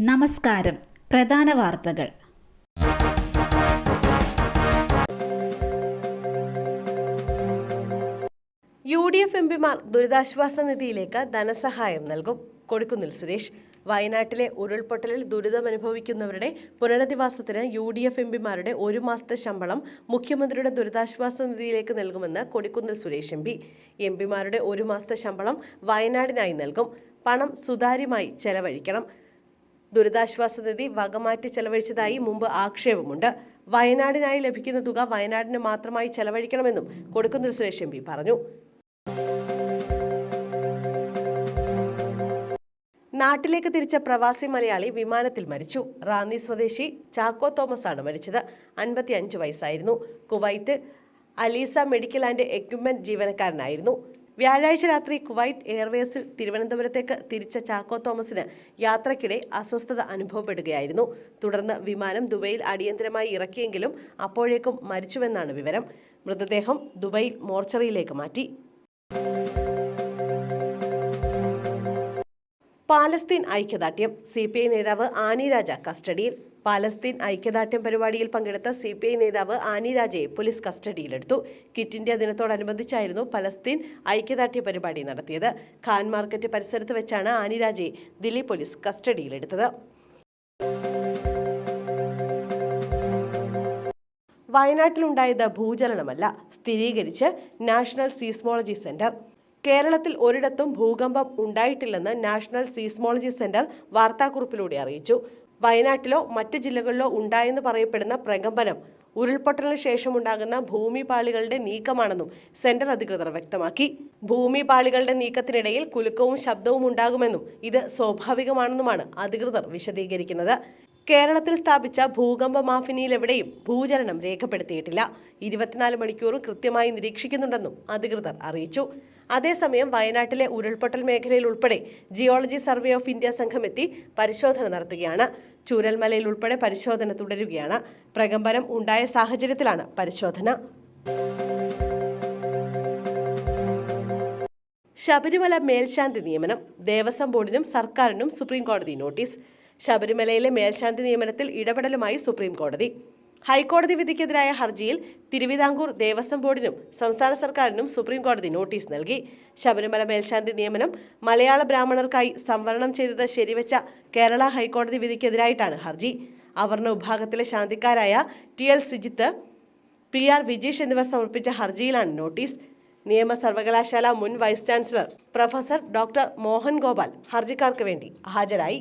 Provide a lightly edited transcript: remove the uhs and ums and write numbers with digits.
നമസ്കാരം. പ്രധാന വാർത്തകൾ. UDF എംപിമാർ ദുരിതാശ്വാസ നിധിയിലേക്ക് ധനസഹായം നൽകും. കൊടിക്കുന്നിൽ സുരേഷ്. വയനാട്ടിലെ ഉരുൾപൊട്ടലിൽ ദുരിതമനുഭവിക്കുന്നവരുടെ പുനരധിവാസത്തിന് UDF എംപിമാരുടെ 1 മാസത്തെ ശമ്പളം മുഖ്യമന്ത്രിയുടെ ദുരിതാശ്വാസ നിധിയിലേക്ക് നൽകുമെന്ന് കൊടിക്കുന്നിൽ സുരേഷ് എംപി. എംപിമാരുടെ 1 മാസത്തെ ശമ്പളം വയനാടിനായി നൽകും. പണം സുതാര്യമായി ചെലവഴിക്കണം. ദുരിതാശ്വാസ നിധി വകമാറ്റി ചെലവഴിച്ചതായി മുമ്പ് ആക്ഷേപമുണ്ട്. വയനാടിനായി ലഭിക്കുന്ന തുക വയനാടിന് മാത്രമായി ചെലവഴിക്കണമെന്നും കൊടിക്കുന്നിൽ സുരേഷ് എംപി പറഞ്ഞു. നാട്ടിലേക്ക് തിരിച്ച പ്രവാസി മലയാളി വിമാനത്തിൽ മരിച്ചു. റാന്നി സ്വദേശി ചാക്കോ തോമസ് ആണ് മരിച്ചത്. 55 വയസ്സായിരുന്നു. കുവൈത്ത് അലീസ മെഡിക്കൽ ആൻഡ് എക്യുപ്മെന്റ് ജീവനക്കാരനായിരുന്നു. വ്യാഴാഴ്ച രാത്രി കുവൈറ്റ് എയർവേസിൽ തിരുവനന്തപുരത്തേക്ക് തിരിച്ച ചാക്കോ തോമസിന് യാത്രക്കിടെ അസ്വസ്ഥത അനുഭവപ്പെടുകയായിരുന്നു. തുടർന്ന് വിമാനം ദുബൈയിൽ അടിയന്തരമായി ഇറക്കിയെങ്കിലും അപ്പോഴേക്കും മരിച്ചുവെന്നാണ് വിവരം. മൃതദേഹം ദുബൈ മോർച്ചറിയിലേക്ക് മാറ്റി. പാലസ്തീൻ ഐക്യദാർഢ്യം. CPI നേതാവ് ആനി രാജ കസ്റ്റഡിയിൽ. പാലസ്തീൻ ഐക്യദാർഢ്യം പരിപാടിയിൽ പങ്കെടുത്ത CPI നേതാവ് ആനി രാജയെ പോലീസ് കസ്റ്റഡിയിലെടുത്തു. ക്വിറ്റ് ഇന്ത്യ ദിനത്തോടനുബന്ധിച്ചായിരുന്നു പലസ്തീൻ ഐക്യദാർഢ്യ പരിപാടി നടത്തിയത്. ഖാൻ മാർക്കറ്റ് പരിസരത്ത് വെച്ചാണ് ആനി രാജയെ ദില്ലി പോലീസ് കസ്റ്റഡിയിലെടുത്തത്. വയനാട്ടിലുണ്ടായത് ഭൂചലനമല്ല, സ്ഥിരീകരിച്ച് നാഷണൽ സീസ്മോളജി സെന്റർ. കേരളത്തിൽ ഒരിടത്തും ഭൂകമ്പം ഉണ്ടായിട്ടില്ലെന്ന് നാഷണൽ സീസ്മോളജി സെന്റർ വാർത്താക്കുറിപ്പിലൂടെ അറിയിച്ചു. വയനാട്ടിലോ മറ്റ് ജില്ലകളിലോ ഉണ്ടായെന്ന് പറയപ്പെടുന്ന പ്രകമ്പനം ഉരുൾപൊട്ടലിന് ശേഷമുണ്ടാകുന്ന ഭൂമിപാളികളുടെ നീക്കമാണെന്നും സെന്റർ അധികൃതർ വ്യക്തമാക്കി. ഭൂമിപാളികളുടെ നീക്കത്തിനിടയിൽ കുലുക്കവും ശബ്ദവും ഉണ്ടാകുമെന്നും ഇത് സ്വാഭാവികമാണെന്നുമാണ് അധികൃതർ വിശദീകരിക്കുന്നത്. കേരളത്തിൽ സ്ഥാപിച്ച ഭൂകമ്പ മാഫിനിയിലെവിടെയും ഭൂചലനം രേഖപ്പെടുത്തിയിട്ടില്ല. 24 മണിക്കൂറും കൃത്യമായി നിരീക്ഷിക്കുന്നുണ്ടെന്നും അധികൃതർ അറിയിച്ചു. അതേസമയം വയനാട്ടിലെ ഉരുൾപൊട്ടൽ മേഖലയിൽ ഉൾപ്പെടെ ജിയോളജി സർവേ ഓഫ് ഇന്ത്യ സംഘം എത്തി പരിശോധന നടത്തുകയാണ്. ചൂരൽമലയിൽ ഉൾപ്പെടെ പരിശോധന തുടരുകയാണ്. പ്രകമ്പനം ഉണ്ടായ സാഹചര്യത്തിലാണ് പരിശോധന. ശബരിമല മേൽശാന്തി നിയമനം. ദേവസ്വം ബോർഡിനും സർക്കാരിനും സുപ്രീംകോടതി നോട്ടീസ്. ശബരിമലയിലെ മേൽശാന്തി നിയമനത്തിൽ ഇടപെടലുമായി സുപ്രീംകോടതി. ഹൈക്കോടതി വിധിക്കെതിരായ ഹർജിയിൽ തിരുവിതാംകൂർ ദേവസ്വം ബോർഡിനും സംസ്ഥാന സർക്കാരിനും സുപ്രീംകോടതി നോട്ടീസ് നൽകി. ശബരിമല മേൽശാന്തി നിയമനം മലയാള ബ്രാഹ്മണർക്കായി സംവരണം ചെയ്തത് ശരിവെച്ച കേരള ഹൈക്കോടതി വിധിക്കെതിരായിട്ടാണ് ഹർജി. അവർണ വിഭാഗത്തിലെ ശാന്തിക്കാരായ TL സിജിത്ത്, PR വിജീഷ് എന്നിവർ സമർപ്പിച്ച ഹർജിയിലാണ് നോട്ടീസ്. നിയമ സർവകലാശാല മുൻ vice chancellor professor doctor Mohan Gopal ഹർജിക്കാർക്ക് വേണ്ടി ഹാജരായി.